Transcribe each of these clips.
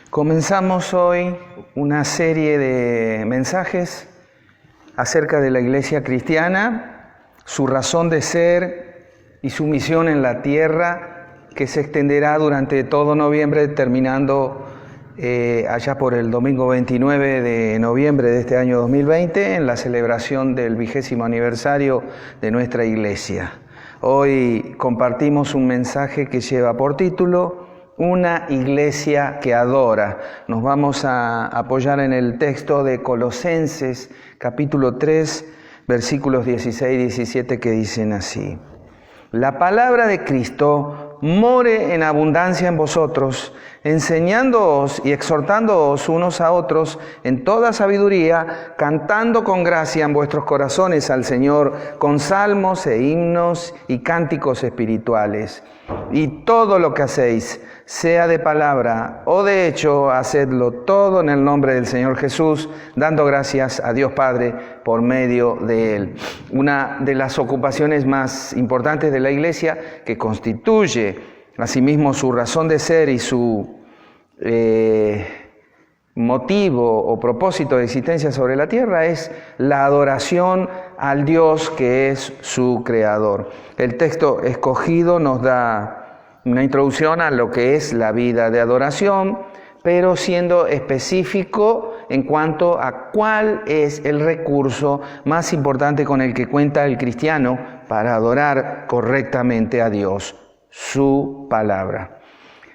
Comenzamos hoy una serie de mensajes acerca de la Iglesia cristiana, su razón de ser y su misión en la tierra, que se extenderá durante todo noviembre, terminando allá por el domingo 29 de noviembre de este año 2020, en la celebración del 20º aniversario de nuestra Iglesia. Hoy compartimos un mensaje que lleva por título Una iglesia que adora. Nos vamos a apoyar en el texto de Colosenses, capítulo 3, versículos 16 y 17, que dicen así: La palabra de Cristo more en abundancia en vosotros, enseñándoos y exhortándoos unos a otros en toda sabiduría, cantando con gracia en vuestros corazones al Señor, con salmos e himnos y cánticos espirituales. Y todo lo que hacéis, sea de palabra o de hecho, hacedlo todo en el nombre del Señor Jesús, dando gracias a Dios Padre por medio de Él. Una de las ocupaciones más importantes de la Iglesia, que constituye asimismo su razón de ser y su motivo o propósito de existencia sobre la tierra, es la adoración al Dios que es su creador. El texto escogido nos da una introducción a lo que es la vida de adoración, pero siendo específico en cuanto a cuál es el recurso más importante con el que cuenta el cristiano para adorar correctamente a Dios, su palabra.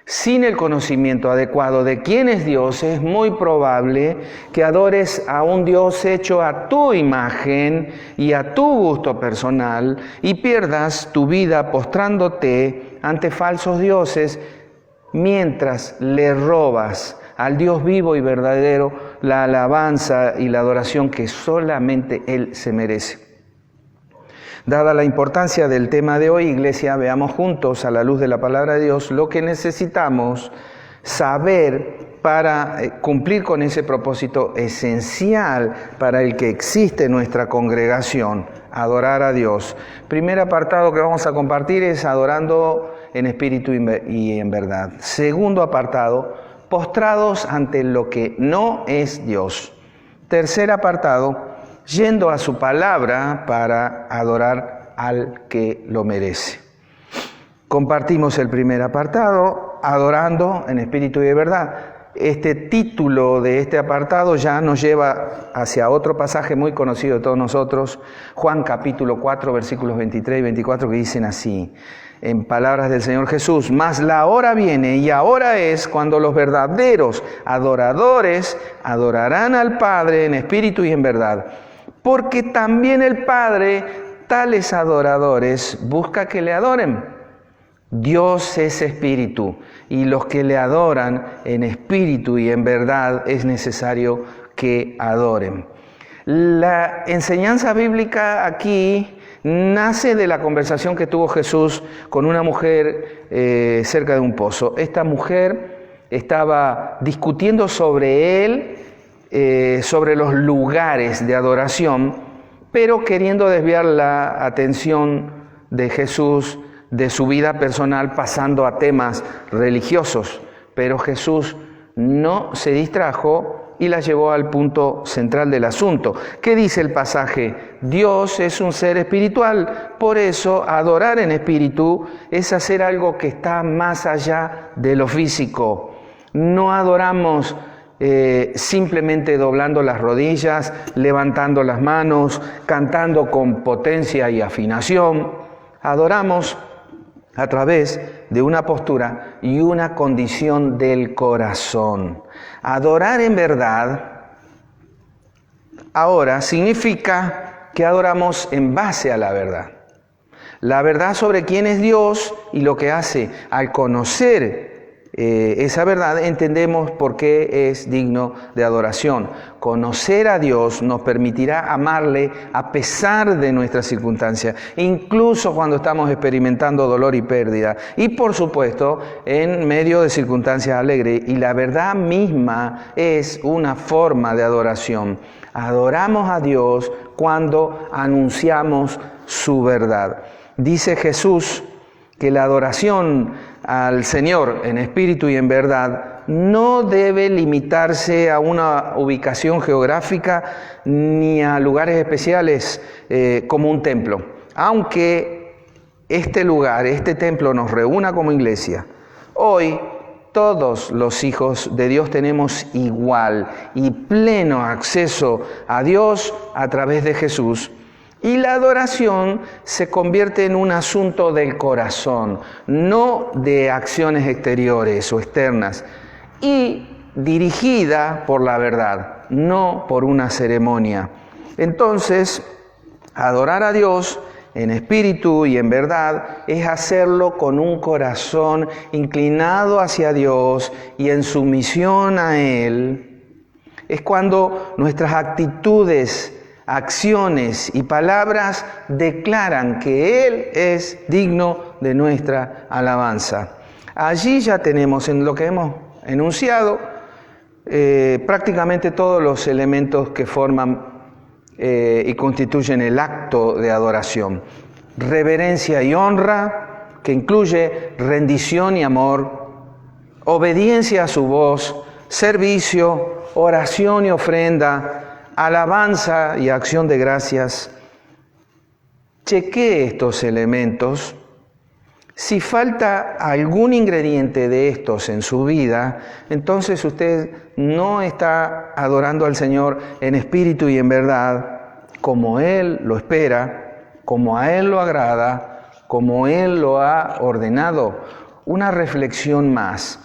Sin el conocimiento adecuado de quién es Dios, es muy probable que adores a un Dios hecho a tu imagen y a tu gusto personal y pierdas tu vida postrándote ante falsos dioses mientras le robas al Dios vivo y verdadero la alabanza y la adoración que solamente Él se merece. Dada la importancia del tema de hoy, Iglesia, veamos juntos a la luz de la palabra de Dios lo que necesitamos saber para cumplir con ese propósito esencial para el que existe nuestra congregación, adorar a Dios. Primer apartado que vamos a compartir es adorando en espíritu y en verdad. Segundo apartado, postrados ante lo que no es Dios. Tercer apartado, yendo a su palabra para adorar al que lo merece. Compartimos el primer apartado, adorando en espíritu y de verdad. Este título de este apartado ya nos lleva hacia otro pasaje muy conocido de todos nosotros, Juan capítulo 4, versículos 23 y 24, que dicen así, en palabras del Señor Jesús: Mas la hora viene y ahora es cuando los verdaderos adoradores adorarán al Padre en espíritu y en verdad. Porque también el Padre, tales adoradores, busca que le adoren. Dios es espíritu, y los que le adoran en espíritu y en verdad es necesario que adoren. La enseñanza bíblica aquí nace de la conversación que tuvo Jesús con una mujer cerca de un pozo. Esta mujer estaba discutiendo sobre él, sobre los lugares de adoración, pero queriendo desviar la atención de Jesús de su vida personal, pasando a temas religiosos. Pero Jesús no se distrajo y la llevó al punto central del asunto. ¿Qué dice el pasaje? Dios es un ser espiritual, por eso adorar en espíritu es hacer algo que está más allá de lo físico. No adoramos simplemente doblando las rodillas, levantando las manos, cantando con potencia y afinación. Adoramos a través de una postura y una condición del corazón. Adorar en verdad ahora significa que adoramos en base a la verdad. La verdad sobre quién es Dios y lo que hace. Al conocer esa verdad, entendemos por qué es digno de adoración. Conocer a Dios nos permitirá amarle a pesar de nuestras circunstancias, incluso cuando estamos experimentando dolor y pérdida, y por supuesto en medio de circunstancias alegres. Y la verdad misma es una forma de adoración. Adoramos a Dios cuando anunciamos su verdad. Dice Jesús que la adoración al Señor en espíritu y en verdad no debe limitarse a una ubicación geográfica ni a lugares especiales como un templo. Aunque este lugar, este templo nos reúna como iglesia, hoy todos los hijos de Dios tenemos igual y pleno acceso a Dios a través de Jesús. Y la adoración se convierte en un asunto del corazón, no de acciones exteriores o externas, y dirigida por la verdad, no por una ceremonia. Entonces, adorar a Dios en espíritu y en verdad es hacerlo con un corazón inclinado hacia Dios y en sumisión a Él. Es cuando nuestras actitudes, acciones y palabras declaran que Él es digno de nuestra alabanza. Allí ya tenemos en lo que hemos enunciado prácticamente todos los elementos que forman y constituyen el acto de adoración. Reverencia y honra, que incluye rendición y amor, obediencia a su voz, servicio, oración y ofrenda, alabanza y acción de gracias. Chequee estos elementos. Si falta algún ingrediente de estos en su vida, entonces usted no está adorando al Señor en espíritu y en verdad, como Él lo espera, como a Él lo agrada, como Él lo ha ordenado. Una reflexión más.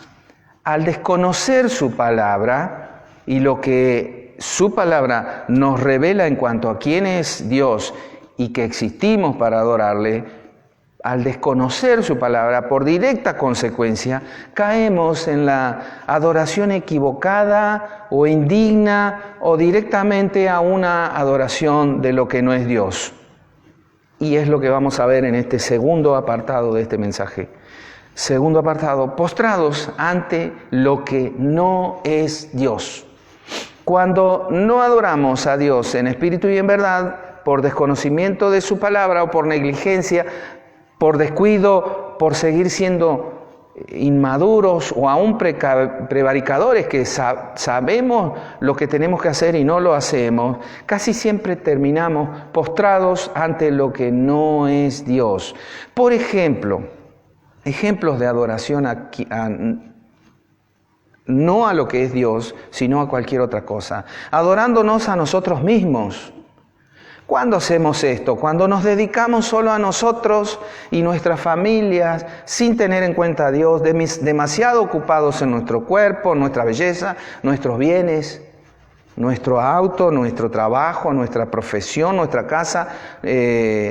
Al desconocer su palabra y lo que su palabra nos revela en cuanto a quién es Dios y que existimos para adorarle, al desconocer su palabra, por directa consecuencia, caemos en la adoración equivocada o indigna o directamente a una adoración de lo que no es Dios. Y es lo que vamos a ver en este segundo apartado de este mensaje. Segundo apartado, postrados ante lo que no es Dios. Cuando no adoramos a Dios en espíritu y en verdad, por desconocimiento de su palabra o por negligencia, por descuido, por seguir siendo inmaduros o aún prevaricadores que sabemos lo que tenemos que hacer y no lo hacemos, casi siempre terminamos postrados ante lo que no es Dios. Por ejemplo, ejemplos de adoración no a lo que es Dios, sino a cualquier otra cosa. Adorándonos a nosotros mismos. ¿Cuándo hacemos esto? Cuando nos dedicamos solo a nosotros y nuestras familias, sin tener en cuenta a Dios, demasiado ocupados en nuestro cuerpo, nuestra belleza, nuestros bienes, nuestro auto, nuestro trabajo, nuestra profesión, nuestra casa,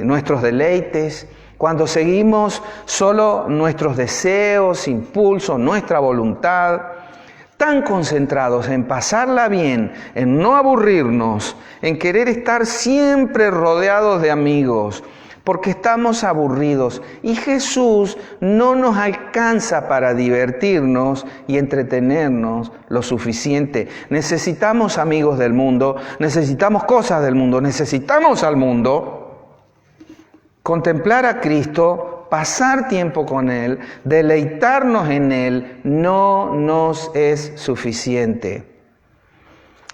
nuestros deleites. Cuando seguimos solo nuestros deseos, impulsos, nuestra voluntad, tan concentrados en pasarla bien, en no aburrirnos, en querer estar siempre rodeados de amigos, porque estamos aburridos y Jesús no nos alcanza para divertirnos y entretenernos lo suficiente. Necesitamos amigos del mundo, necesitamos cosas del mundo, necesitamos al mundo. Contemplar a Cristo, pasar tiempo con Él, deleitarnos en Él, no nos es suficiente.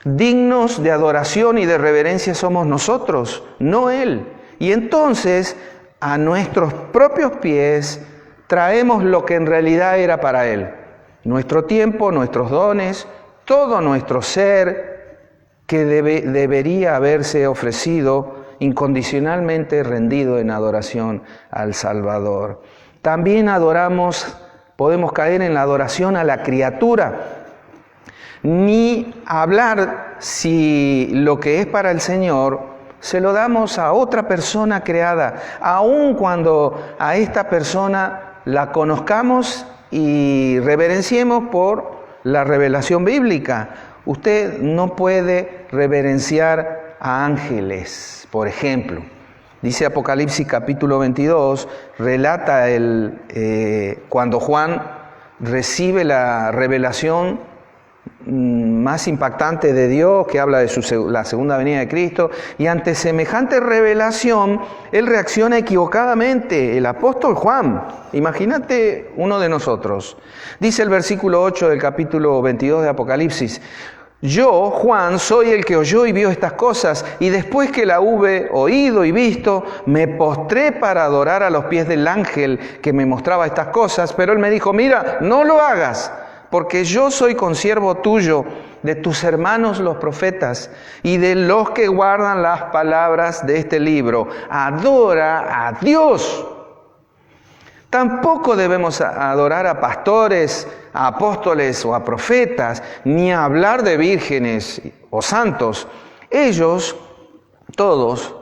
Dignos de adoración y de reverencia somos nosotros, no Él. Y entonces, a nuestros propios pies, traemos lo que en realidad era para Él. Nuestro tiempo, nuestros dones, todo nuestro ser que debería haberse ofrecido incondicionalmente rendido en adoración al Salvador. También podemos caer en la adoración a la criatura, ni hablar si lo que es para el Señor se lo damos a otra persona creada, aun cuando a esta persona la conozcamos y reverenciemos por la revelación bíblica. Usted no puede reverenciar a ángeles, por ejemplo. Dice Apocalipsis capítulo 22, relata cuando Juan recibe la revelación más impactante de Dios, que habla de la segunda venida de Cristo, y ante semejante revelación, él reacciona equivocadamente. El apóstol Juan, imagínate uno de nosotros, dice el versículo 8 del capítulo 22 de Apocalipsis: yo, Juan, soy el que oyó y vio estas cosas, y después que la hube oído y visto, me postré para adorar a los pies del ángel que me mostraba estas cosas, pero él me dijo: mira, no lo hagas, porque yo soy consiervo tuyo, de tus hermanos los profetas, y de los que guardan las palabras de este libro. Adora a Dios. Tampoco debemos adorar a pastores, a apóstoles o a profetas, ni a hablar de vírgenes o santos. Ellos, todos,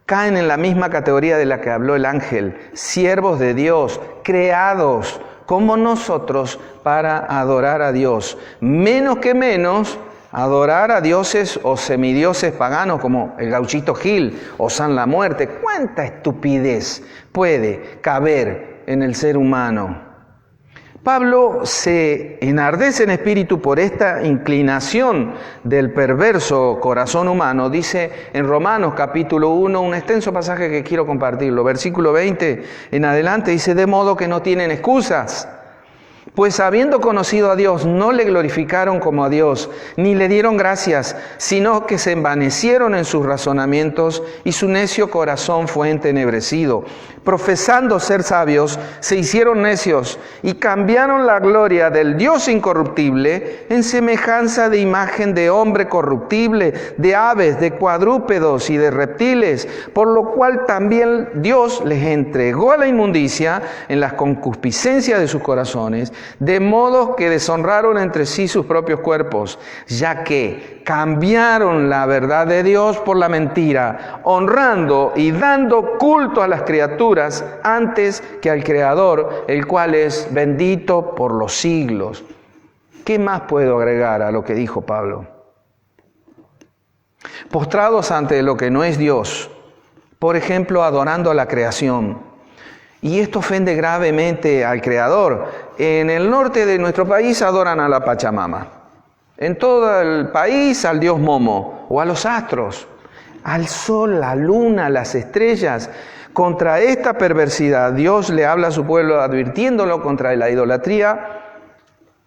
caen en la misma categoría de la que habló el ángel: siervos de Dios, creados como nosotros para adorar a Dios. Menos que menos, adorar a dioses o semidioses paganos como el Gauchito Gil o San la Muerte. ¿Cuánta estupidez puede caber en el ser humano? Pablo se enardece en espíritu por esta inclinación del perverso corazón humano. Dice en Romanos capítulo 1, un extenso pasaje que quiero compartirlo, versículo 20 en adelante, dice: de modo que no tienen excusas, pues habiendo conocido a Dios, no le glorificaron como a Dios, ni le dieron gracias, sino que se envanecieron en sus razonamientos, y su necio corazón fue entenebrecido. Profesando ser sabios, se hicieron necios, y cambiaron la gloria del Dios incorruptible en semejanza de imagen de hombre corruptible, de aves, de cuadrúpedos y de reptiles, por lo cual también Dios les entregó a la inmundicia en las concupiscencias de sus corazones, de modo que deshonraron entre sí sus propios cuerpos, ya que cambiaron la verdad de Dios por la mentira, honrando y dando culto a las criaturas antes que al Creador, el cual es bendito por los siglos. ¿Qué más puedo agregar a lo que dijo Pablo? Postrados ante lo que no es Dios, por ejemplo, adorando a la creación. Y esto ofende gravemente al Creador. En el norte de nuestro país adoran a la Pachamama. En todo el país al dios Momo o a los astros, al sol, la luna, las estrellas. Contra esta perversidad Dios le habla a su pueblo advirtiéndolo contra la idolatría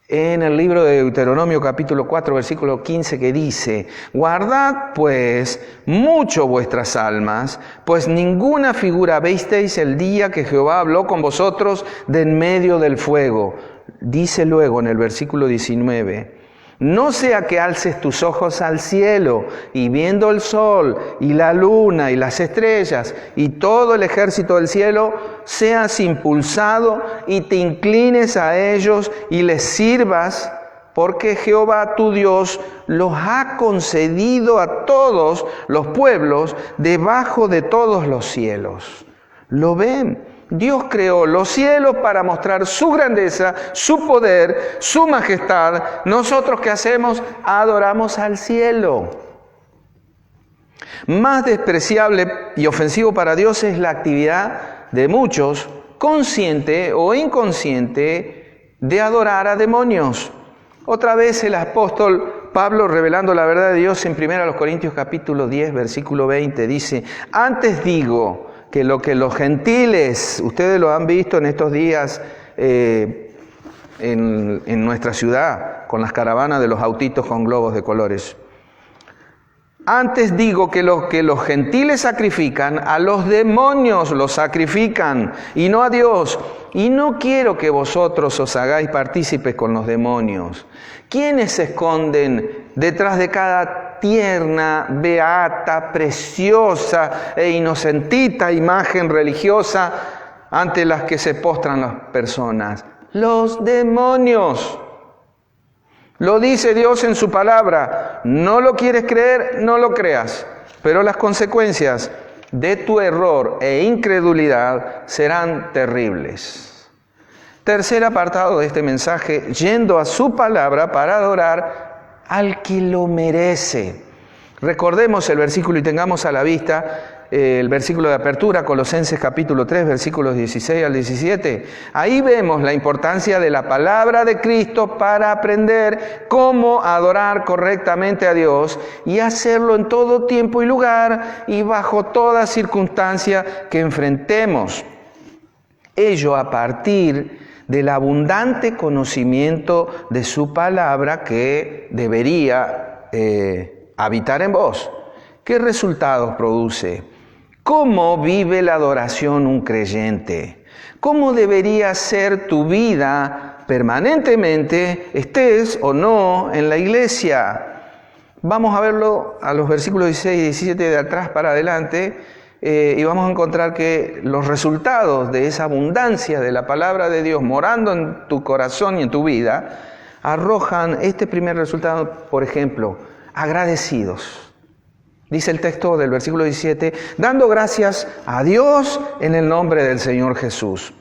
en el libro de Deuteronomio capítulo 4 versículo 15, que dice: guardad pues mucho vuestras almas, pues ninguna figura visteis el día que Jehová habló con vosotros de en medio del fuego. Dice luego en el versículo 19: no sea que alces tus ojos al cielo y viendo el sol y la luna y las estrellas y todo el ejército del cielo, seas impulsado y te inclines a ellos y les sirvas, porque Jehová tu Dios los ha concedido a todos los pueblos debajo de todos los cielos. ¿Lo ven? Dios creó los cielos para mostrar su grandeza, su poder, su majestad. Nosotros, ¿qué hacemos? Adoramos al cielo. Más despreciable y ofensivo para Dios es la actividad de muchos, consciente o inconsciente, de adorar a demonios. Otra vez el apóstol Pablo, revelando la verdad de Dios en 1 Corintios capítulo 10, versículo 20, dice: antes digo que lo que los gentiles, ustedes lo han visto en estos días en nuestra ciudad, con las caravanas de los autitos con globos de colores. Antes digo que lo que los gentiles sacrifican, a los demonios los sacrifican, y no a Dios. Y no quiero que vosotros os hagáis partícipes con los demonios. ¿Quiénes se esconden detrás de cada tierna, beata, preciosa e inocentita imagen religiosa ante las que se postran las personas? Los demonios. Lo dice Dios en su palabra. No lo quieres creer, no lo creas. Pero las consecuencias de tu error e incredulidad serán terribles. Tercer apartado de este mensaje: yendo a su palabra para adorar al que lo merece. Recordemos el versículo y tengamos a la vista el versículo de apertura, Colosenses capítulo 3, versículos 16 al 17. Ahí vemos la importancia de la palabra de Cristo para aprender cómo adorar correctamente a Dios y hacerlo en todo tiempo y lugar y bajo toda circunstancia que enfrentemos. Ello a partir del abundante conocimiento de su palabra que debería habitar en vos. ¿Qué resultados produce? ¿Cómo vive la adoración un creyente? ¿Cómo debería ser tu vida permanentemente, estés o no en la iglesia? Vamos a verlo a los versículos 16 y 17 de atrás para adelante y vamos a encontrar que los resultados de esa abundancia de la palabra de Dios morando en tu corazón y en tu vida arrojan este primer resultado, por ejemplo, agradecidos. Dice el texto del versículo 17, dando gracias a Dios en el nombre del Señor Jesús.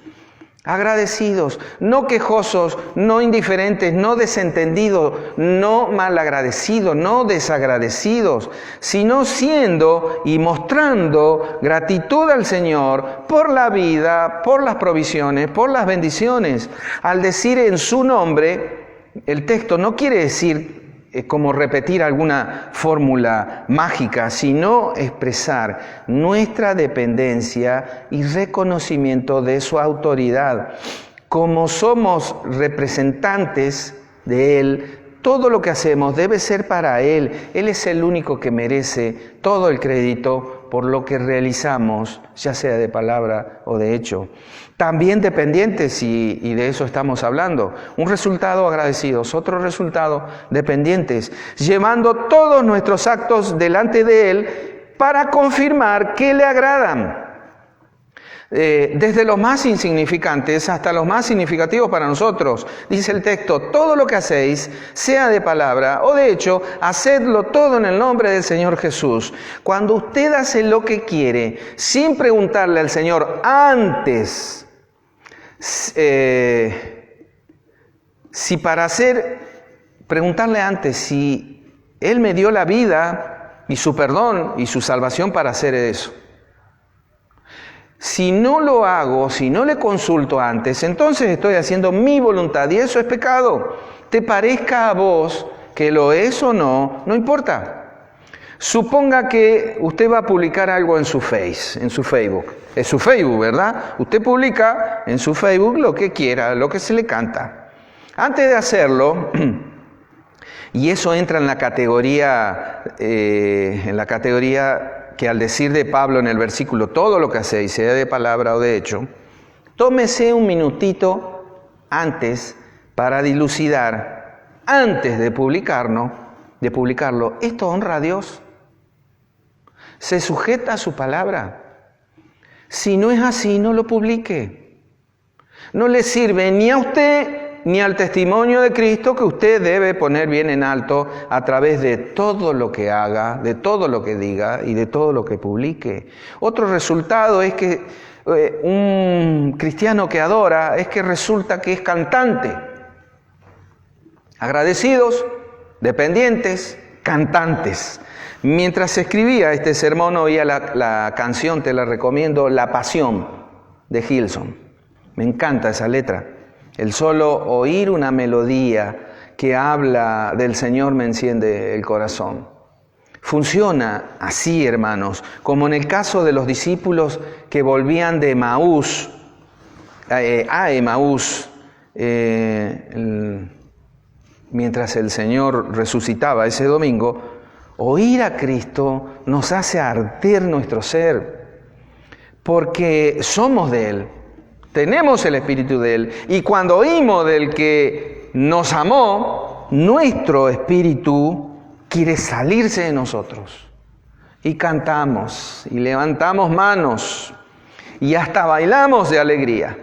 Agradecidos, no quejosos, no indiferentes, no desentendidos, no malagradecidos, no desagradecidos, sino siendo y mostrando gratitud al Señor por la vida, por las provisiones, por las bendiciones. Al decir en su nombre, el texto no quiere decir como repetir alguna fórmula mágica, sino expresar nuestra dependencia y reconocimiento de su autoridad. Como somos representantes de Él, todo lo que hacemos debe ser para Él. Él es el único que merece todo el crédito por lo que realizamos, ya sea de palabra o de hecho. También dependientes, y de eso estamos hablando. Un resultado agradecidos, otro resultado dependientes, llevando todos nuestros actos delante de Él para confirmar que le agradan. Desde los más insignificantes hasta los más significativos para nosotros. Dice el texto, todo lo que hacéis, sea de palabra o de hecho, hacedlo todo en el nombre del Señor Jesús. Cuando usted hace lo que quiere, sin preguntarle al Señor antes, preguntarle antes si Él me dio la vida y su perdón y su salvación para hacer eso. Si no lo hago, si no le consulto antes, entonces estoy haciendo mi voluntad y eso es pecado. Te parezca a vos que lo es o no, no importa. Suponga que usted va a publicar algo en su Facebook. Es su Facebook, ¿verdad? Usted publica en su Facebook lo que quiera, lo que se le canta. Antes de hacerlo, y eso entra en la categoría que al decir de Pablo en el versículo, todo lo que hacéis, sea de palabra o de hecho, tómese un minutito antes para dilucidar, antes de publicarlo, ¿esto honra a Dios? ¿Se sujeta a su palabra? Si no es así, no lo publique. No le sirve ni a usted ni al testimonio de Cristo que usted debe poner bien en alto a través de todo lo que haga, de todo lo que diga y de todo lo que publique. Otro resultado es que un cristiano que adora es que resulta que es cantante. Agradecidos, dependientes, cantantes. Mientras escribía este sermón oía la canción, te la recomiendo, La Pasión de Gilson. Me encanta esa letra. El solo oír una melodía que habla del Señor me enciende el corazón. Funciona así, hermanos, como en el caso de los discípulos que volvían de Emaús, a Emaús, mientras el Señor resucitaba ese domingo. Oír a Cristo nos hace arder nuestro ser, porque somos de Él. Tenemos el Espíritu de Él. Y cuando oímos del que nos amó, nuestro espíritu quiere salirse de nosotros. Y cantamos, y levantamos manos, y hasta bailamos de alegría.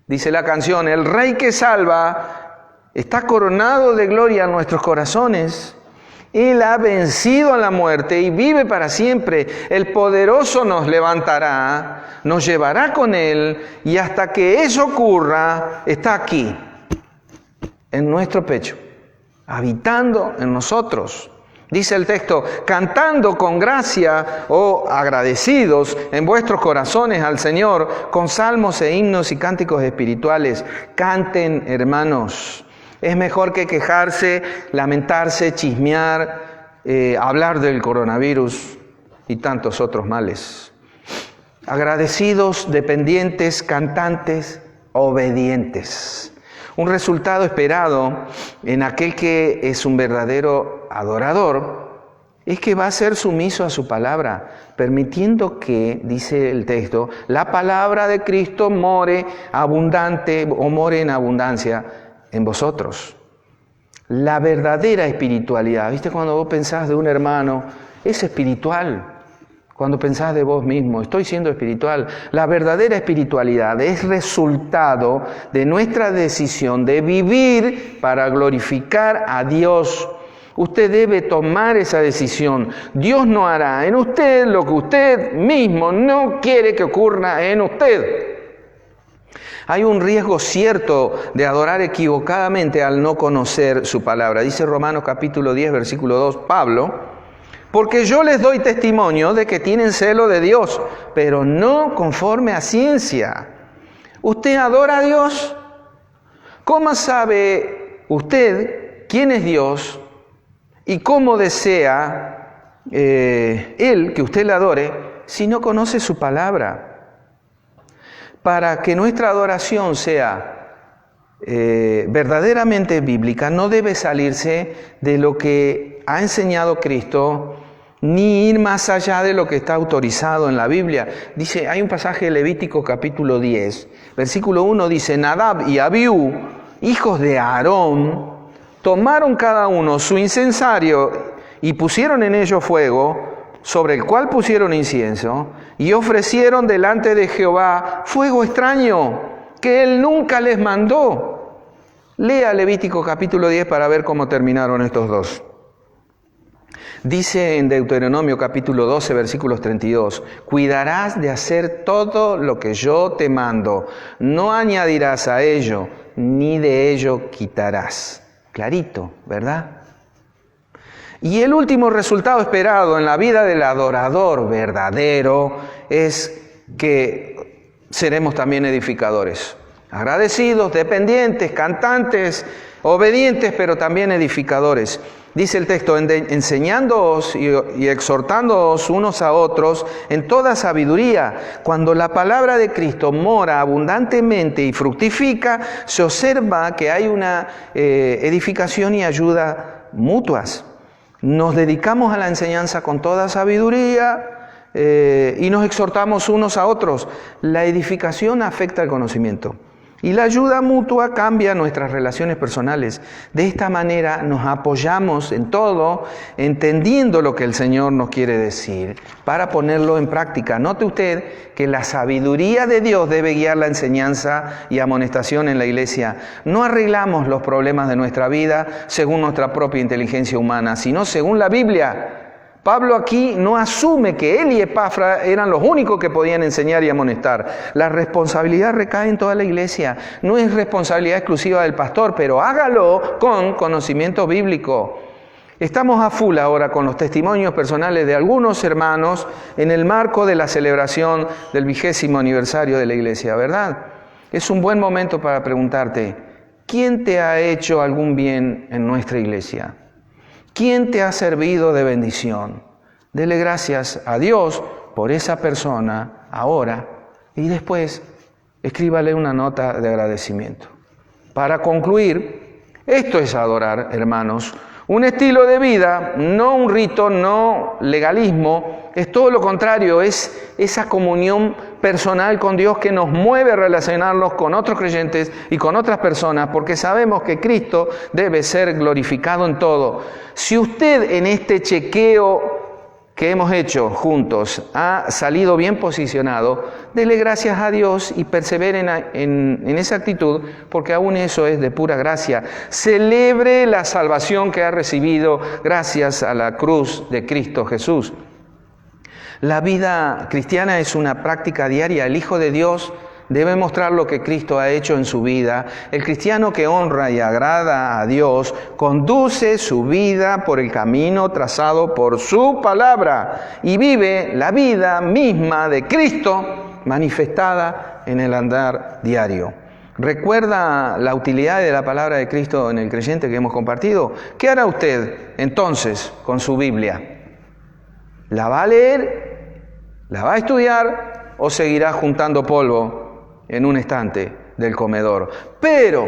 Dice la canción, el Rey que salva está coronado de gloria en nuestros corazones. Él ha vencido a la muerte y vive para siempre. El poderoso nos levantará, nos llevará con Él y hasta que eso ocurra, está aquí, en nuestro pecho, habitando en nosotros. Dice el texto, cantando con gracia o agradecidos en vuestros corazones al Señor con salmos e himnos y cánticos espirituales. Canten, hermanos. Es mejor que quejarse, lamentarse, chismear, hablar del coronavirus y tantos otros males. Agradecidos, dependientes, cantantes, obedientes. Un resultado esperado en aquel que es un verdadero adorador es que va a ser sumiso a su palabra, permitiendo que, dice el texto, la palabra de Cristo more abundante o more en abundancia en vosotros. La verdadera espiritualidad, ¿viste? Cuando vos pensás de un hermano, es espiritual. Cuando pensás de vos mismo, estoy siendo espiritual. La verdadera espiritualidad es resultado de nuestra decisión de vivir para glorificar a Dios. Usted debe tomar esa decisión. Dios no hará en usted lo que usted mismo no quiere que ocurra en usted. Hay un riesgo cierto de adorar equivocadamente al no conocer su palabra. Dice Romanos capítulo 10, versículo 2, Pablo, porque yo les doy testimonio de que tienen celo de Dios, pero no conforme a ciencia. ¿Usted adora a Dios? ¿Cómo sabe usted quién es Dios y cómo desea Él que usted le adore si no conoce su palabra? Para que nuestra adoración sea verdaderamente bíblica, no debe salirse de lo que ha enseñado Cristo, ni ir más allá de lo que está autorizado en la Biblia. Dice, hay un pasaje de Levítico capítulo 10, versículo 1 dice, Nadab y Abiú, hijos de Aarón, tomaron cada uno su incensario y pusieron en ello fuego, sobre el cual pusieron incienso, y ofrecieron delante de Jehová fuego extraño, que él nunca les mandó. Lea Levítico capítulo 10 para ver cómo terminaron estos dos. Dice en Deuteronomio capítulo 12, versículos 32, cuidarás de hacer todo lo que yo te mando, no añadirás a ello, ni de ello quitarás. Clarito, ¿verdad? Y el último resultado esperado en la vida del adorador verdadero es que seremos también edificadores. Agradecidos, dependientes, cantantes, obedientes, pero también edificadores. Dice el texto, enseñándoos y exhortándoos unos a otros en toda sabiduría. Cuando la palabra de Cristo mora abundantemente y fructifica, se observa que hay una edificación y ayuda mutuas. Nos dedicamos a la enseñanza con toda sabiduría y nos exhortamos unos a otros. La edificación afecta el conocimiento y la ayuda mutua cambia nuestras relaciones personales. De esta manera nos apoyamos en todo, entendiendo lo que el Señor nos quiere decir, para ponerlo en práctica. Note usted que la sabiduría de Dios debe guiar la enseñanza y amonestación en la iglesia. No arreglamos los problemas de nuestra vida según nuestra propia inteligencia humana, sino según la Biblia. Pablo aquí no asume que él y Epafra eran los únicos que podían enseñar y amonestar. La responsabilidad recae en toda la iglesia. No es responsabilidad exclusiva del pastor, pero hágalo con conocimiento bíblico. Estamos a full ahora con los testimonios personales de algunos hermanos en el marco de la celebración del 20º aniversario de la iglesia, ¿verdad? Es un buen momento para preguntarte, ¿quién te ha hecho algún bien en nuestra iglesia? ¿Quién te ha servido de bendición? Dele gracias a Dios por esa persona ahora y después escríbale una nota de agradecimiento. Para concluir, esto es adorar, hermanos. Un estilo de vida, no un rito, no legalismo, es todo lo contrario, es esa comunión personal con Dios que nos mueve a relacionarnos con otros creyentes y con otras personas, porque sabemos que Cristo debe ser glorificado en todo. Si usted en este chequeo que hemos hecho juntos ha salido bien posicionado, dele gracias a Dios y persevere en esa actitud, porque aún eso es de pura gracia. Celebre la salvación que ha recibido gracias a la cruz de Cristo Jesús. La vida cristiana es una práctica diaria. El Hijo de Dios debe mostrar lo que Cristo ha hecho en su vida. El cristiano que honra y agrada a Dios conduce su vida por el camino trazado por su palabra y vive la vida misma de Cristo manifestada en el andar diario. ¿Recuerda la utilidad de la palabra de Cristo en el creyente que hemos compartido? ¿Qué hará usted entonces con su Biblia? ¿La va a leer? ¿La va a estudiar? ¿O seguirá juntando polvo en un estante del comedor? Pero,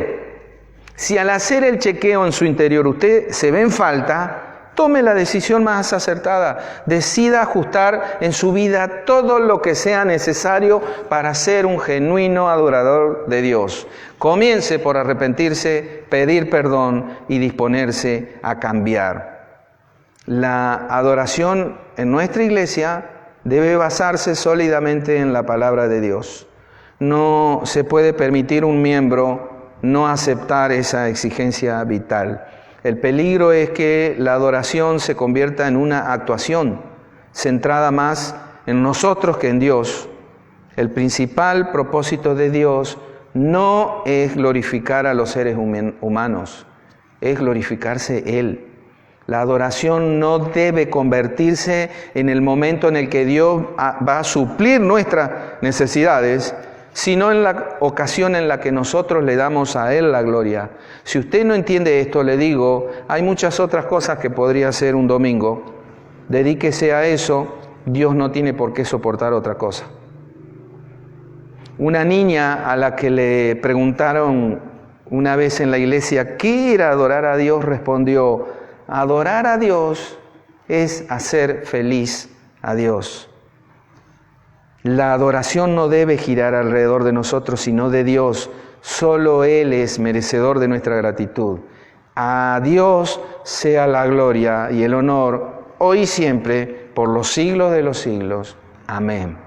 si al hacer el chequeo en su interior usted se ve en falta, tome la decisión más acertada. Decida ajustar en su vida todo lo que sea necesario para ser un genuino adorador de Dios. Comience por arrepentirse, pedir perdón y disponerse a cambiar. La adoración en nuestra iglesia debe basarse sólidamente en la palabra de Dios. No se puede permitir un miembro no aceptar esa exigencia vital. El peligro es que la adoración se convierta en una actuación centrada más en nosotros que en Dios. El principal propósito de Dios no es glorificar a los seres humanos, es glorificarse Él. La adoración no debe convertirse en el momento en el que Dios va a suplir nuestras necesidades, sino en la ocasión en la que nosotros le damos a Él la gloria. Si usted no entiende esto, le digo, hay muchas otras cosas que podría hacer un domingo. Dedíquese a eso, Dios no tiene por qué soportar otra cosa. Una niña a la que le preguntaron una vez en la iglesia, ¿qué era adorar a Dios?, respondió, adorar a Dios es hacer feliz a Dios. La adoración no debe girar alrededor de nosotros, sino de Dios. Solo Él es merecedor de nuestra gratitud. A Dios sea la gloria y el honor, hoy y siempre, por los siglos de los siglos. Amén.